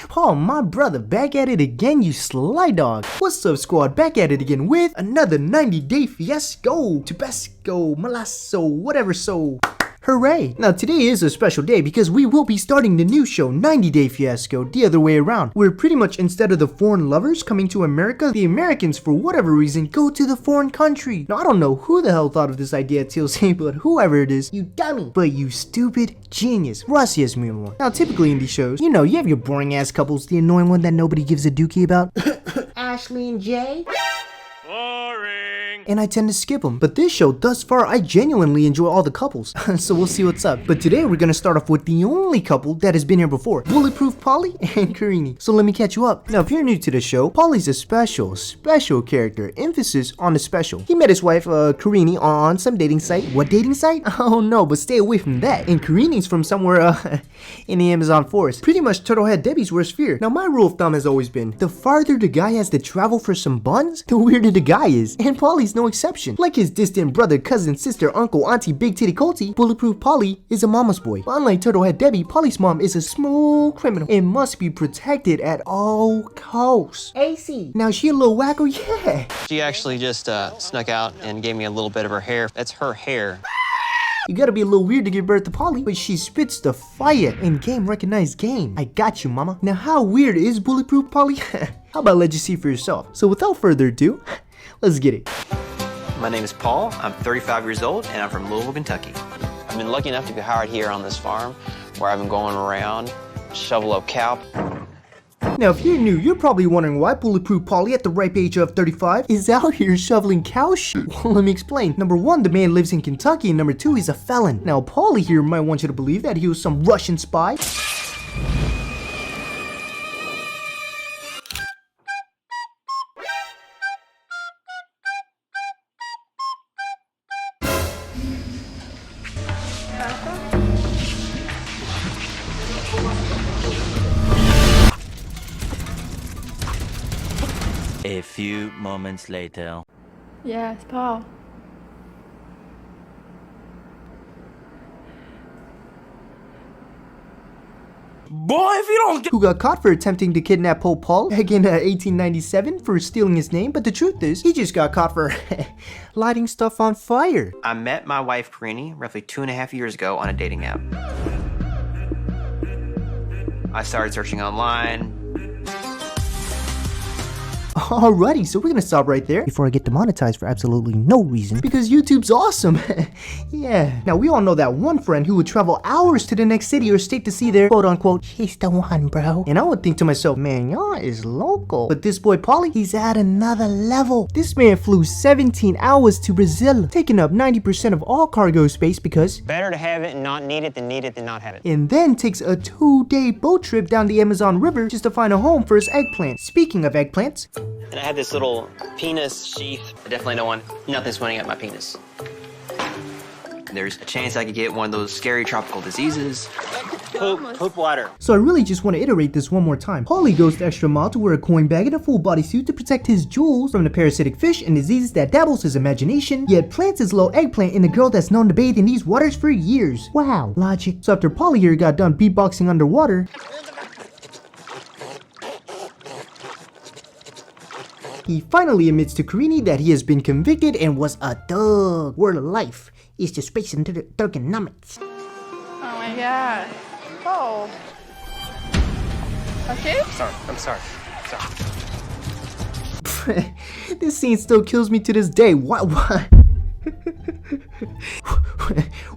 Paul, my brother, back at it again, you sly dog. What's up, squad? Back at it again with another 90-day fiasco, Tabasco, Malasso, whatever so. Hooray! Now today is a special day because we will be starting the new show, 90-Day Fiasco, the other way around. Where pretty much instead of the foreign lovers coming to America, the Americans, for whatever reason, go to the foreign country. Now I don't know who the hell thought of this idea, TLC, but whoever it is, you dummy. But you stupid genius. Gracias, mi amor. Now typically in these shows, you know, you have your boring ass couples, the annoying one that nobody gives a dookie about. Ashley and Jay. And I tend to skip them. But this show, thus far, I genuinely enjoy all the couples. So we'll see what's up. But today we're gonna start off with the only couple that has been here before. Bulletproof Polly and Karine. So let me catch you up. Now if you're new to the show, Polly's a special character. Emphasis on the special. He met his wife, Karine, on some dating site. What dating site? Oh no, but stay away from that. And Karine's from somewhere, in the Amazon forest. Pretty much Turtlehead Debbie's worst fear. Now my rule of thumb has always been, the farther the guy has to travel for some buns, the weirder the guy is. And Polly's no exception. Like his distant brother, cousin, sister, uncle, auntie, big titty colty, Bulletproof Polly is a mama's boy. But unlike Turtlehead Debbie, Polly's mom is a smooth criminal and must be protected at all costs. AC. Now she a little wacko, yeah. She actually just snuck out and gave me a little bit of her hair. That's her hair. You gotta be a little weird to give birth to Polly, but she spits the fire in game recognized game. I got you, mama. Now how weird is Bulletproof Polly? How about let you see for yourself? So without further ado, let's get it. My name is Paul. I'm 35 years old, and I'm from Louisville, Kentucky. I've been lucky enough to be hired here on this farm, where I've been going around, shovel up cow. Now, if you're new, you're probably wondering why Bulletproof Polly, at the ripe age of 35, is out here shoveling cow shit. Well, let me explain. Number one, the man lives in Kentucky, and number two, he's a felon. Now, Polly here might want you to believe that he was some Russian spy. A few moments later. Yes, Paul. Boy, if you don't get who got caught for attempting to kidnap Pope Paul back in 1897 for stealing his name, but the truth is, he just got caught for lighting stuff on fire. I met my wife, Karine, roughly 2.5 years ago on a dating app. I started searching online. Alrighty, so we're gonna stop right there before I get demonetized for absolutely no reason, because YouTube's awesome. Yeah. Now we all know that one friend who would travel hours to the next city or state to see their quote unquote, he's the one, bro. And I would think to myself, man, y'all is local. But this boy Polly, he's at another level. This man flew 17 hours to Brazil, taking up 90% of all cargo space because Better to have it and not need it than not have it. and then takes a 2-day boat trip down the Amazon River just to find a home for his eggplant. Speaking of eggplants, And I had this little penis sheath. I definitely don't want nothing swimming at my penis. There's a chance I could get one of those scary tropical diseases. Poop water. so I really just want to iterate this one more time. Polly goes the extra mile to wear a coin bag and a full bodysuit to protect his jewels from the parasitic fish and diseases that dabbles his imagination, yet plants his little eggplant in a girl that's known to bathe in these waters for years. Wow, logic. So after Polly here got done beatboxing underwater, he finally admits to Karine that he has been convicted and was a thug. Word of life is to space into the thugonomics. Oh my god. Oh. Okay? I'm sorry. This scene still kills me to this day. Why?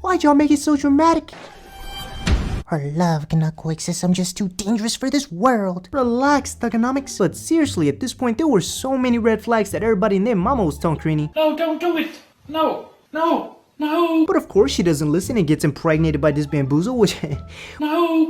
Why'd y'all make it so dramatic? Our love cannot coexist. I'm just too dangerous for this world. Relax, thugonomics. But seriously, at this point, there were so many red flags that everybody and their mama was telling Karine. No, don't do it. No. But of course, she doesn't listen and gets impregnated by this bamboozle, which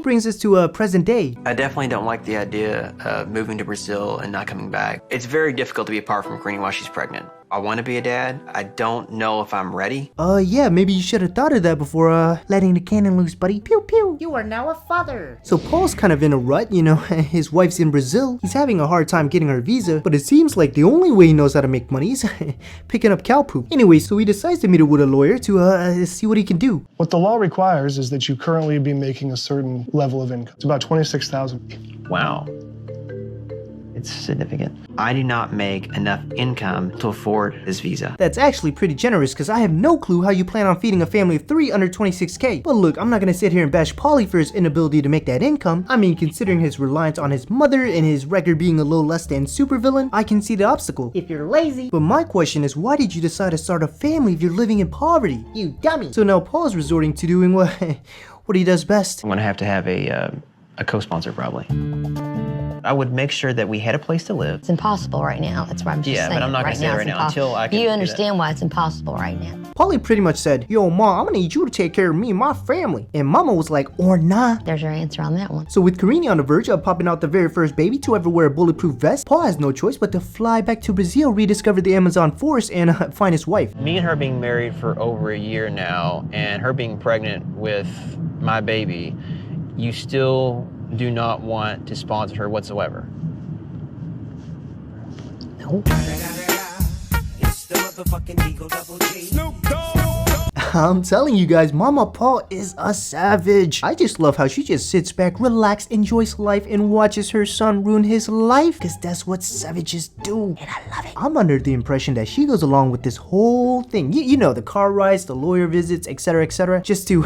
brings us to present day. I definitely don't like the idea of moving to Brazil and not coming back. It's very difficult to be apart from Karine while she's pregnant. I want to be a dad. I don't know if I'm ready. Yeah, maybe you should have thought of that before, letting the cannon loose, buddy. Pew pew. You are now a father. So Paul's kind of in a rut, you know, his wife's in Brazil. He's having a hard time getting her visa, but it seems like the only way he knows how to make money is picking up cow poop. Anyway, so he decides to meet up with a lawyer to, see what he can do. What the law requires is that you currently be making a certain level of income. It's about $26,000. Wow. It's significant. I do not make enough income to afford this visa. That's actually pretty generous because I have no clue how you plan on feeding a family of 3 under 26K. But look, I'm not gonna sit here and bash Paulie for his inability to make that income. I mean, considering his reliance on his mother and his record being a little less than supervillain, I can see the obstacle. If you're lazy. But my question is, why did you decide to start a family if you're living in poverty? You dummy. So now Paul's resorting to doing what he does best. I'm gonna have to have a co-sponsor probably. I would make sure that we had a place to live. It's impossible right now. That's why I'm just saying. Yeah, but I'm not going to say it right now until I can. You understand why it's impossible right now. Paulie pretty much said, yo, Ma, I'm gonna need you to take care of me and my family. And Mama was like, or nah. There's your answer on that one. So with Karine on the verge of popping out the very first baby to ever wear a bulletproof vest, Paul has no choice but to fly back to Brazil, rediscover the Amazon forest, and find his wife. Me and her being married for over a year now, and her being pregnant with my baby, you still do not want to sponsor her whatsoever. No. I'm telling you guys, Mama Paul is a savage. I just love how she just sits back, relaxed, enjoys life, and watches her son ruin his life. Cause that's what savages do. And I love it. I'm under the impression that she goes along with this whole thing. You know, the car rides, the lawyer visits, etc., just to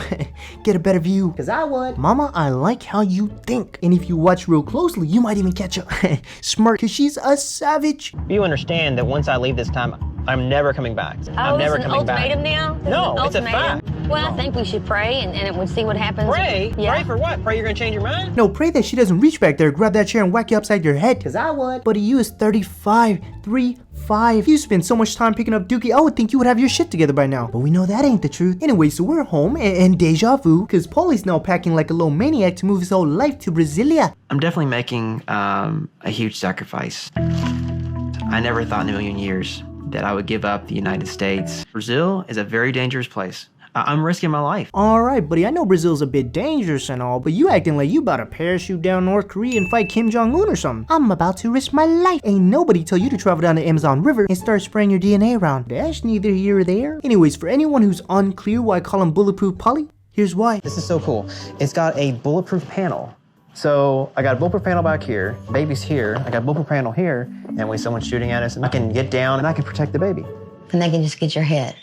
get a better view. Cause I would. Mama, I like how you think. And if you watch real closely, you might even catch a smirk. Cause she's a savage. You understand that once I leave this time, I'm never coming back. I'm never coming back. Ultimatum now? No, it's a fact. Well, I think we should pray and it would see what happens. Pray? Yeah. Pray for what? Pray you're gonna change your mind? No, pray that she doesn't reach back there, grab that chair, and whack you upside your head. Cause I would. But you is 35, 3'5". You spend so much time picking up Dookie, I would think you would have your shit together by now. But we know that ain't the truth. Anyway, so we're home and deja vu, cause Paulie's now packing like a little maniac to move his whole life to Brasilia. I'm definitely making a huge sacrifice. I never thought in a million years that I would give up the United States. Brazil is a very dangerous place. I'm risking my life. Alright, buddy, I know Brazil's a bit dangerous and all, but you acting like you about to parachute down North Korea and fight Kim Jong-un or something. I'm about to risk my life. Ain't nobody tell you to travel down the Amazon River and start spraying your DNA around. That's neither here or there. Anyways, for anyone who's unclear why I call him Bulletproof Polly, here's why. This is so cool. It's got a bulletproof panel. So I got a bulletproof panel back here, baby's here, I got a bulletproof panel here, and when someone's shooting at us, I can get down and I can protect the baby. And they can just get your head.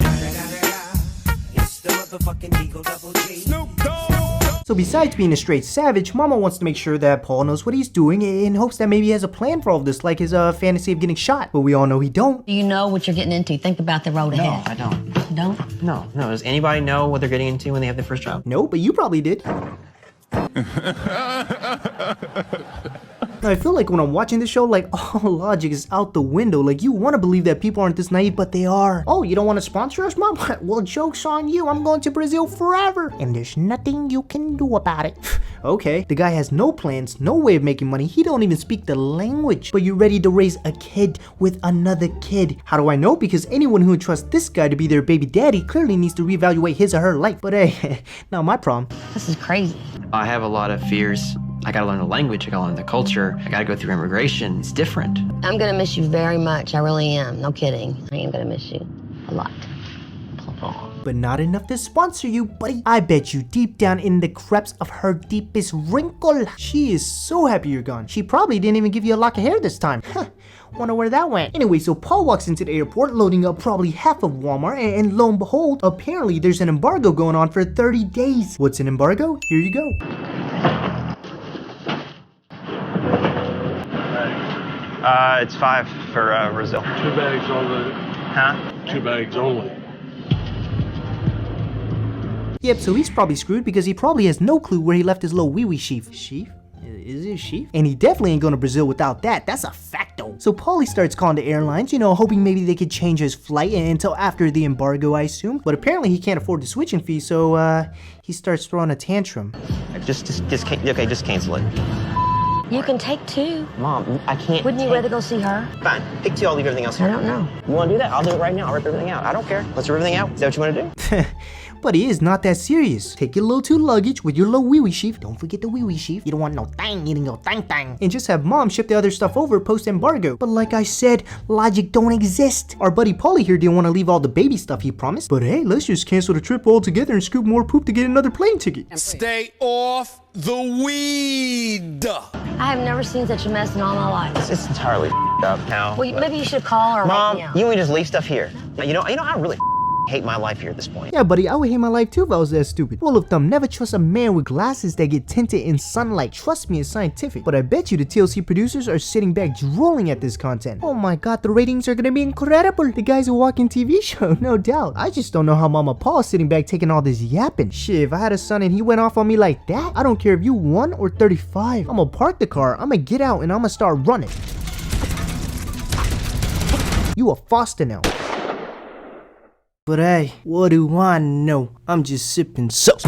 So besides being a straight savage, Mama wants to make sure that Paul knows what he's doing in hopes that maybe he has a plan for all of this, like his fantasy of getting shot. But we all know he don't. Do you know what you're getting into? Think about the road ahead. No, I don't. Don't? No. Does anybody know what they're getting into when they have their first child? No, but you probably did. Now, I feel like when I'm watching this show, like, all logic is out the window. Like, you want to believe that people aren't this naive, but they are. Oh, you don't want to sponsor us, Mom? Well, joke's on you. I'm going to Brazil forever. And there's nothing you can do about it. Okay, the guy has no plans, no way of making money. He don't even speak the language. But you're ready to raise a kid with another kid. How do I know? Because anyone who entrusts this guy to be their baby daddy clearly needs to reevaluate his or her life. But hey, not my problem. This is crazy. I have a lot of fears. I gotta learn the language, I gotta learn the culture, I gotta go through immigration. It's different. I'm gonna miss you very much. I really am. No kidding. I am gonna miss you a lot. But not enough to sponsor you, buddy. I bet you deep down in the creps of her deepest wrinkle, she is so happy you're gone. She probably didn't even give you a lock of hair this time. Wonder where that went. Anyway, so Paul walks into the airport loading up probably half of Walmart, and lo and behold, apparently there's an embargo going on for 30 days. What's an embargo? Here you go. It's 5 for Brazil. 2 bags only. Huh? 2 bags only. Yep, so he's probably screwed because he probably has no clue where he left his little wee-wee sheaf. Sheaf? Is it a sheaf? And he definitely ain't going to Brazil without that. That's a facto. So Paulie starts calling the airlines, you know, hoping maybe they could change his flight until after the embargo, I assume. But apparently he can't afford the switching fee, so he starts throwing a tantrum. Just cancel it. You can take 2. Mom, I can't. Wouldn't you rather go see her? Fine. Pick 2, I'll leave everything else I here. don't know. You want to do that? I'll do it right now. I'll rip everything out. I don't care. Let's rip everything out. Is that what you want to do? But it is not that serious. Take your little 2 luggage with your little wee-wee sheath. Don't forget the wee-wee sheath. You don't want no thang eating your thang. And just have mom ship the other stuff over post-embargo. But like I said, logic don't exist. Our buddy Paulie here didn't want to leave all the baby stuff he promised. But hey, let's just cancel the trip altogether and scoop more poop to get another plane ticket. Stay off the weed. I have never seen such a mess in all my life. It's entirely up now. Well, maybe you should call her Mom, right now. you want me to just leave stuff here? You know, I really hate my life here at this point. Yeah, buddy, I would hate my life too if I was that stupid. Rule of thumb, never trust a man with glasses that get tinted in sunlight. Trust me, it's scientific. But I bet you the TLC producers are sitting back drooling at this content. Oh my god, the ratings are gonna be incredible. The guy's a walking TV show, no doubt. I just don't know how Mama Paul's sitting back taking all this yapping. Shit, if I had a son and he went off on me like that, I don't care if you 1 or 35. I'ma park the car, I'ma get out, and I'ma start running. You a foster now. But hey, what do I know? I'm just sipping sauce.